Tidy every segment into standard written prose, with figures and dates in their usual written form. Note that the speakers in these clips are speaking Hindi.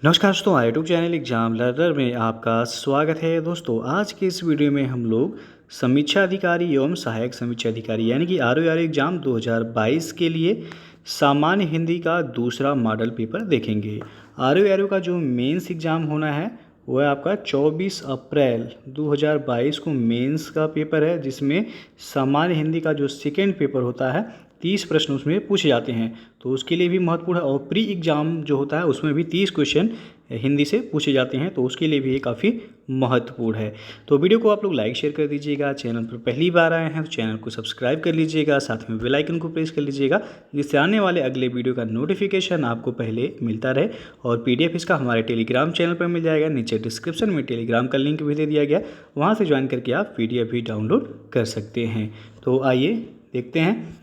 नमस्कार दोस्तों, यूट्यूब चैनल एग्जाम लर्नर में आपका स्वागत है। दोस्तों आज के इस वीडियो में हम लोग समीक्षा अधिकारी एवं सहायक समीक्षा अधिकारी यानी कि आर एग्जाम 2022 के लिए सामान्य हिंदी का दूसरा मॉडल पेपर देखेंगे। आर का जो मेंस एग्ज़ाम होना है वह आपका 24 अप्रैल 2022 को मेंस का पेपर है, जिसमें सामान्य हिंदी का जो सेकेंड पेपर होता है 30 प्रश्न उसमें पूछे जाते हैं, तो उसके लिए भी महत्वपूर्ण है। और प्री एग्ज़ाम जो होता है उसमें भी 30 क्वेश्चन हिंदी से पूछे जाते हैं, तो उसके लिए भी ये काफ़ी महत्वपूर्ण है। तो वीडियो को आप लोग लाइक शेयर कर दीजिएगा। चैनल पर पहली बार आए हैं तो चैनल को सब्सक्राइब कर लीजिएगा, साथ में बेल आइकन को प्रेस कर लीजिएगा, जिससे आने वाले अगले वीडियो का नोटिफिकेशन आपको पहले मिलता रहे। और PDF इसका हमारे टेलीग्राम चैनल पर मिल जाएगा, नीचे डिस्क्रिप्शन में टेलीग्राम का लिंक भी दे दिया गया, वहाँ से ज्वाइन करके आप PDF भी डाउनलोड कर सकते हैं। तो आइए देखते हैं।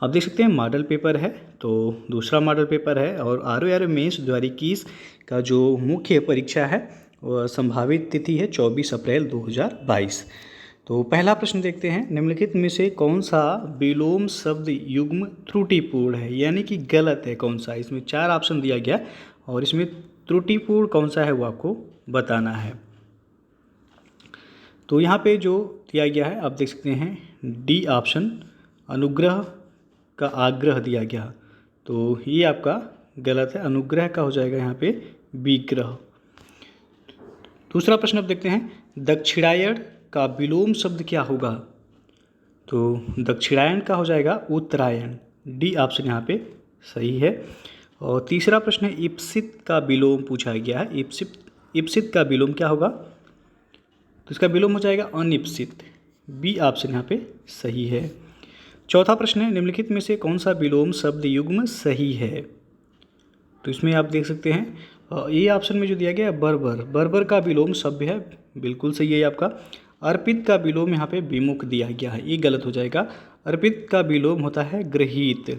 आप देख सकते हैं मॉडल पेपर है, तो दूसरा मॉडल पेपर है। और आर मेंस 2021 का जो मुख्य परीक्षा है वह संभावित तिथि है 24 अप्रैल 2022। तो पहला प्रश्न देखते हैं, निम्नलिखित में से कौन सा विलोम शब्द युग्म त्रुटिपूर्ण है, यानी कि गलत है कौन सा। इसमें 4 ऑप्शन दिया गया और इसमें त्रुटिपूर्ण कौन सा है वो आपको बताना है। तो यहाँ पे जो दिया गया है आप देख सकते हैं, डी ऑप्शन अनुग्रह का आग्रह दिया गया, तो ये आपका गलत है। अनुग्रह का हो जाएगा यहाँ पे विग्रह। दूसरा प्रश्न अब देखते हैं, दक्षिणायन का विलोम शब्द क्या होगा। तो दक्षिणायन का हो जाएगा उत्तरायण, डी ऑप्शन यहाँ पे सही है। और तीसरा प्रश्न है, इप्सित का विलोम पूछा गया है। इप्सित का विलोम क्या होगा, तो इसका विलोम हो जाएगा अनिप्सित, बी ऑप्शन यहाँ पे सही है। चौथा प्रश्न है, निम्नलिखित में से कौन सा विलोम शब्द युग्म सही है। तो इसमें आप देख सकते हैं ये ऑप्शन में जो दिया गया है बर्बर, बर्बर का विलोम सभ्य है, बिल्कुल सही है आपका। अर्पित का विलोम यहाँ पे विमुख दिया गया है, ये गलत हो जाएगा। अर्पित का विलोम होता है गृहीत,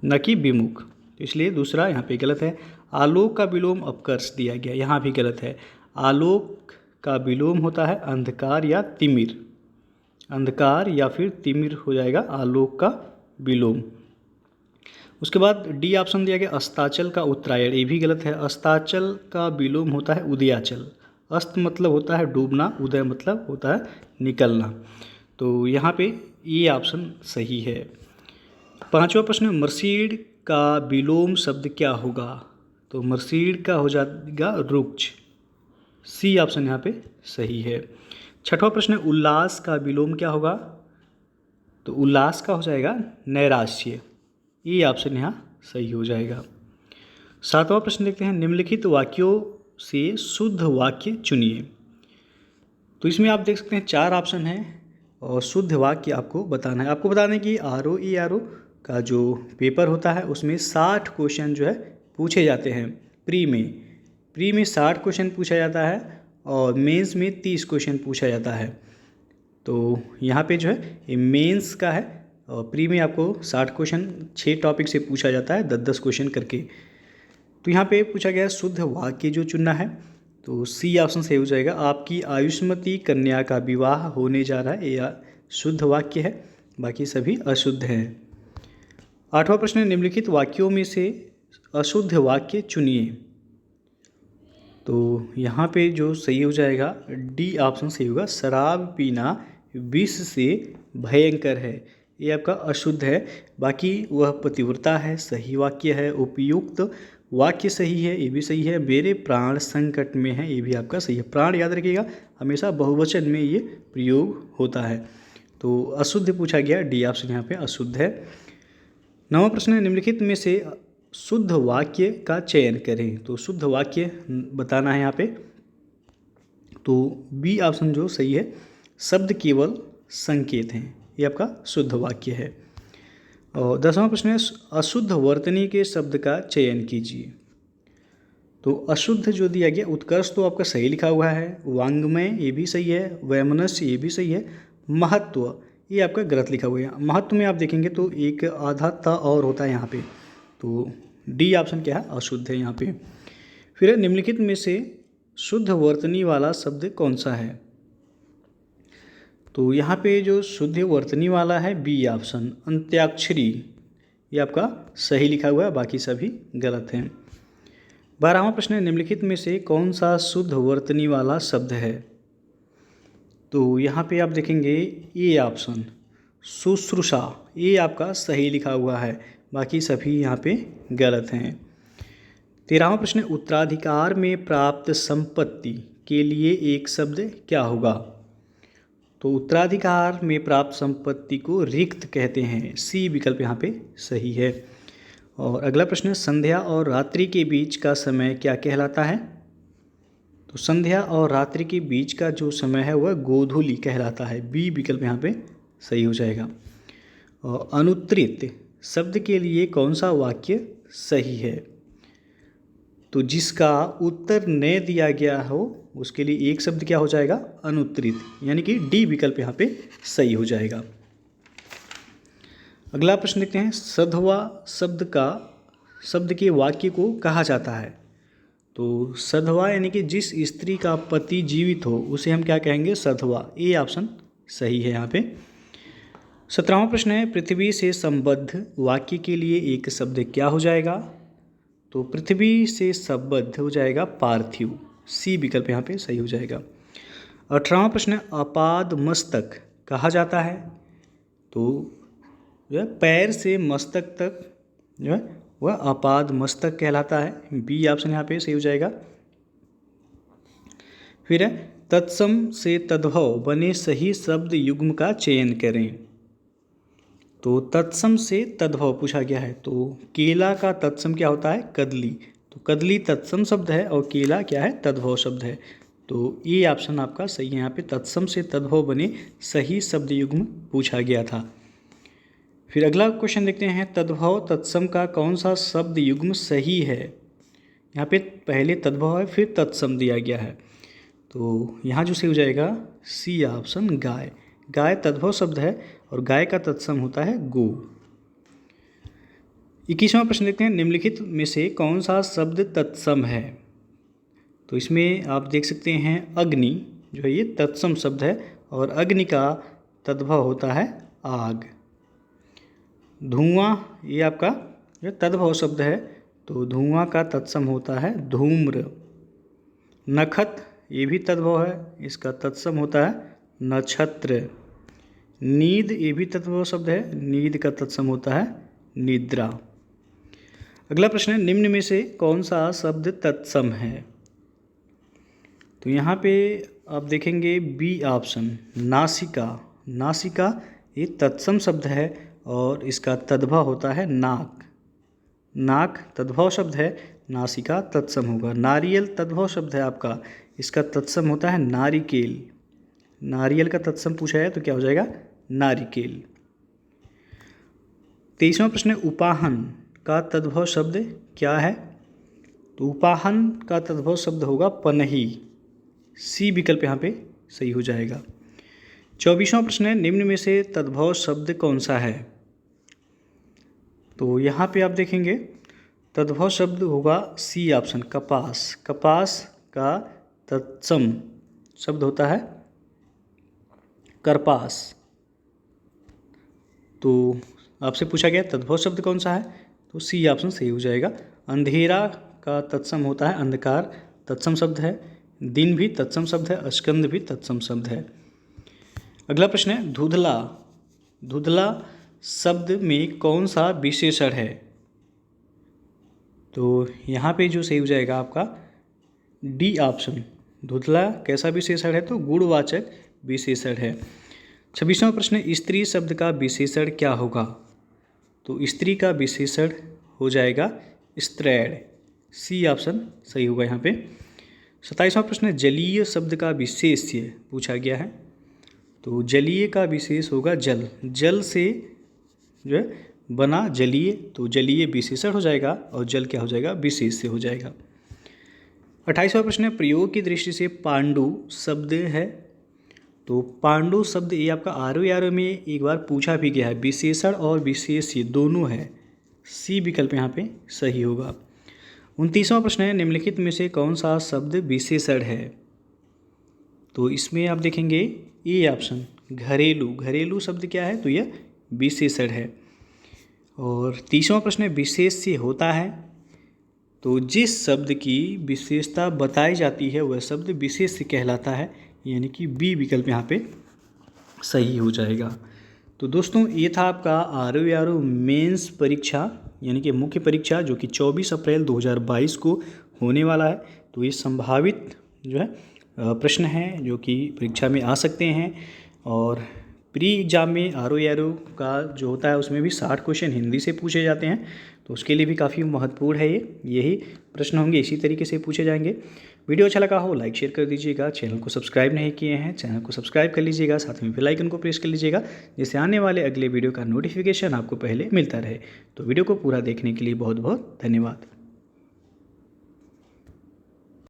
न कि विमुख, तो इसलिए दूसरा यहाँ पे गलत है। आलोक का विलोम अपकर्ष दिया गया, यहाँ भी गलत है। आलोक का विलोम होता है अंधकार या तिमिर, अंधकार या फिर तिमिर हो जाएगा आलोक का विलोम। उसके बाद डी ऑप्शन दिया गया अस्ताचल का उत्तरायण, ये भी गलत है। अस्ताचल का विलोम होता है उदयाचल, अस्त मतलब होता है डूबना, उदय मतलब होता है निकलना, तो यहाँ पे ये ऑप्शन सही है। पांचवा प्रश्न, मर्सीड का विलोम शब्द क्या होगा। तो मर्सीड का हो जाएगा रुक्ष, सी ऑप्शन यहाँ पे सही है। छठवां प्रश्न, उल्लास का विलोम क्या होगा। तो उल्लास का हो जाएगा नैराश्य, ये ऑप्शन यहाँ सही हो जाएगा। सातवां प्रश्न देखते हैं, निम्नलिखित वाक्यों से शुद्ध वाक्य चुनिए। तो इसमें आप देख सकते हैं 4 ऑप्शन हैं और शुद्ध वाक्य आपको बताना है। आपको बताना है कि आर का जो पेपर होता है उसमें 60 क्वेश्चन जो है पूछे जाते हैं। प्री में 60 क्वेश्चन पूछा जाता है और मेंस में 30 क्वेश्चन पूछा जाता है। तो यहाँ पे जो है ये मेंस का है और प्री में आपको 60 क्वेश्चन 6 टॉपिक से पूछा जाता है, 10-10 क्वेश्चन करके। तो यहाँ पे पूछा गया है शुद्ध वाक्य जो चुनना है, तो सी ऑप्शन सही हो जाएगा। आपकी आयुष्मती कन्या का विवाह होने जा रहा है, यह शुद्ध वाक्य है, बाकी सभी अशुद्ध हैं। 8वां प्रश्न है, निम्नलिखित वाक्यों में से अशुद्ध वाक्य चुनिए। तो यहाँ पे जो सही हो जाएगा डी ऑप्शन सही होगा, शराब पीना विष से भयंकर है, ये आपका अशुद्ध है। बाकी वह पतिव्रता है, सही वाक्य है। उपयुक्त वाक्य सही है, ये भी सही है। मेरे प्राण संकट में है, ये भी आपका सही है। प्राण याद रखिएगा हमेशा बहुवचन में ये प्रयोग होता है, तो अशुद्ध पूछा गया, डी ऑप्शन यहाँ पे अशुद्ध है। 9वां प्रश्न है, निम्नलिखित में से शुद्ध वाक्य का चयन करें। तो शुद्ध वाक्य बताना है यहाँ पे, तो बी ऑप्शन जो सही है, शब्द केवल संकेत हैं, ये आपका शुद्ध वाक्य है। और 10वां प्रश्न है, अशुद्ध वर्तनी के शब्द का चयन कीजिए। तो अशुद्ध जो दिया गया, उत्कर्ष तो आपका सही लिखा हुआ है, वांग्मय ये भी सही है, वैमनस्य ये भी सही है, महत्व ये आपका गलत लिखा हुआ है। महत्व में आप देखेंगे तो एक आधा त और होता है यहाँ पे, तो डी ऑप्शन क्या है, अशुद्ध है यहाँ पे। फिर निम्नलिखित में से शुद्ध वर्तनी वाला शब्द कौन सा है। तो यहाँ पे जो शुद्ध वर्तनी वाला है बी ऑप्शन अंत्याक्षरी, ये आपका सही लिखा हुआ है, बाकी सभी गलत हैं। 12वां प्रश्न है, निम्नलिखित में से कौन सा शुद्ध वर्तनी वाला शब्द है? तो यहाँ पे आप देखेंगे ए ऑप्शन शुश्रूषा, ये आपका सही लिखा हुआ है, बाकी सभी यहाँ पे गलत हैं। 13वां प्रश्न, उत्तराधिकार में प्राप्त संपत्ति के लिए एक शब्द क्या होगा? तो उत्तराधिकार में प्राप्त संपत्ति को रिक्त कहते हैं, सी विकल्प यहाँ पे सही है। और अगला प्रश्न, संध्या और रात्रि के बीच का समय क्या कहलाता है? तो संध्या और रात्रि के बीच का जो समय है वह गोधूली कहलाता है, बी विकल्प यहाँ पे सही हो जाएगा। और अनुत्तरित शब्द के लिए कौन सा वाक्य सही है? तो जिसका उत्तर न दिया गया हो उसके लिए एक शब्द क्या हो जाएगा? अनुत्तरित, यानी कि डी विकल्प यहाँ पे सही हो जाएगा। अगला प्रश्न देखते हैं, सधवा शब्द के वाक्य को कहा जाता है? तो सधवा यानी कि जिस स्त्री का पति जीवित हो उसे हम क्या कहेंगे? सधवा, ए ऑप्शन सही है यहाँ पे। 17वां प्रश्न है, पृथ्वी से संबद्ध वाक्य के लिए एक शब्द क्या हो जाएगा? तो पृथ्वी से संबद्ध हो जाएगा पार्थिव, सी विकल्प यहाँ पे सही हो जाएगा। 18वां प्रश्न, अपाद मस्तक कहा जाता है? तो जो है पैर से मस्तक तक जो है वह अपाद मस्तक कहलाता है, बी ऑप्शन यहाँ पे सही हो जाएगा। फिर है, तत्सम से तद्भव बने सही शब्द युग्म का चयन करें। तो तत्सम से तद्भव पूछा गया है, तो केला का तत्सम क्या होता है? कदली, तो कदली तत्सम शब्द है और केला क्या है? तद्भव शब्द है, तो ये ऑप्शन आपका सही है। यहाँ पे तत्सम से तद्भव बने सही शब्द युग्म पूछा गया था। फिर अगला क्वेश्चन देखते हैं, तद्भव तत्सम का कौन सा शब्द युग्म सही है? यहाँ पे पहले तद्भव है फिर तत्सम दिया गया है, तो यहाँ जो सही हो जाएगा सी ऑप्शन गाय। गाय तद्भव शब्द है और गाय का तत्सम होता है गो। 21वां प्रश्न देखते हैं, निम्नलिखित में से कौन सा शब्द तत्सम है? तो इसमें आप देख सकते हैं अग्नि जो है ये तत्सम शब्द है और अग्नि का तद्भव होता है आग। धुआं ये आपका जो तद्भव शब्द है, तो धुआं का तत्सम होता है धूम्र। नखत ये भी तद्भव है, इसका तत्सम होता है नक्षत्र। नींद ये भी तद्भव शब्द है, नींद का तत्सम होता है निद्रा। अगला प्रश्न है, निम्न में से कौन सा शब्द तत्सम है? तो यहाँ पे आप देखेंगे बी ऑप्शन नासिका। नासिका ये तत्सम शब्द है और इसका तद्भव होता है नाक। नाक तद्भव शब्द है, नासिका तत्सम होगा। नारियल तद्भव शब्द है आपका, इसका तत्सम होता है नारिकेल। नारियल का तत्सम पूछा है तो क्या हो जाएगा? नारिकेल। 23वां प्रश्न, उपाहन का तद्भव शब्द क्या है? तो उपाहन का तद्भव शब्द होगा पनही, सी विकल्प यहाँ पे सही हो जाएगा। 24वां प्रश्न है, निम्न में से तद्भव शब्द कौन सा है? तो यहाँ पे आप देखेंगे तद्भव शब्द होगा सी ऑप्शन कपास। कपास का तत्सम शब्द होता है करपास। तो आपसे पूछा गया तद्भव शब्द कौन सा है, तो सी ऑप्शन सही हो जाएगा। अंधेरा का तत्सम होता है अंधकार, तत्सम शब्द है। दिन भी तत्सम शब्द है, स्कंद भी तत्सम शब्द है। अगला प्रश्न है, धुंधला। धुंधला शब्द में कौन सा विशेषण है? तो यहाँ पे जो सही हो जाएगा आपका डी ऑप्शन। धुंधला कैसा विशेषण है? तो गुणवाचक विशेषण है। 26वां प्रश्न, स्त्री शब्द का विशेषण क्या होगा? तो स्त्री का विशेषण हो जाएगा स्त्रैण, सी ऑप्शन सही होगा यहाँ पे। 27वां प्रश्न, जलीय शब्द का विशेष्य पूछा गया है। तो जलीय का विशेष होगा जल। जल से जो है बना जलीय, तो जलीय विशेषण हो जाएगा और जल क्या हो जाएगा? विशेष्य हो जाएगा। 28वां प्रश्न, प्रयोग की दृष्टि से पांडु शब्द है। तो पांडु शब्द ये आपका आरओ में एक बार पूछा भी गया है, विशेषण और विशेष्य दोनों है, सी विकल्प यहाँ पे सही होगा। 29वां प्रश्न है, निम्नलिखित में से कौन सा शब्द विशेषण है? तो इसमें आप देखेंगे ए ऑप्शन घरेलू। घरेलू शब्द क्या है? तो यह विशेषण है। और 30वां प्रश्न, विशेष्य होता है। तो जिस शब्द की विशेषता बताई जाती है वह शब्द विशेष्य कहलाता है, यानी कि बी विकल्प यहाँ पे सही हो जाएगा। तो दोस्तों ये था आपका आरओ मेंस परीक्षा यानी कि मुख्य परीक्षा, जो कि 24 अप्रैल 2022 को होने वाला है। तो ये संभावित जो है प्रश्न हैं जो कि परीक्षा में आ सकते हैं। और प्री एग्ज़ाम में आरओ का जो होता है उसमें भी 60 क्वेश्चन हिंदी से पूछे जाते हैं, तो उसके लिए भी काफ़ी महत्वपूर्ण है यही प्रश्न होंगे, इसी तरीके से पूछे जाएंगे। वीडियो अच्छा लगा हो लाइक शेयर कर दीजिएगा, चैनल को सब्सक्राइब नहीं किए हैं चैनल को सब्सक्राइब कर लीजिएगा, साथ में बेल आइकन को प्रेस कर लीजिएगा जिससे आने वाले अगले वीडियो का नोटिफिकेशन आपको पहले मिलता रहे। तो वीडियो को पूरा देखने के लिए बहुत बहुत धन्यवाद।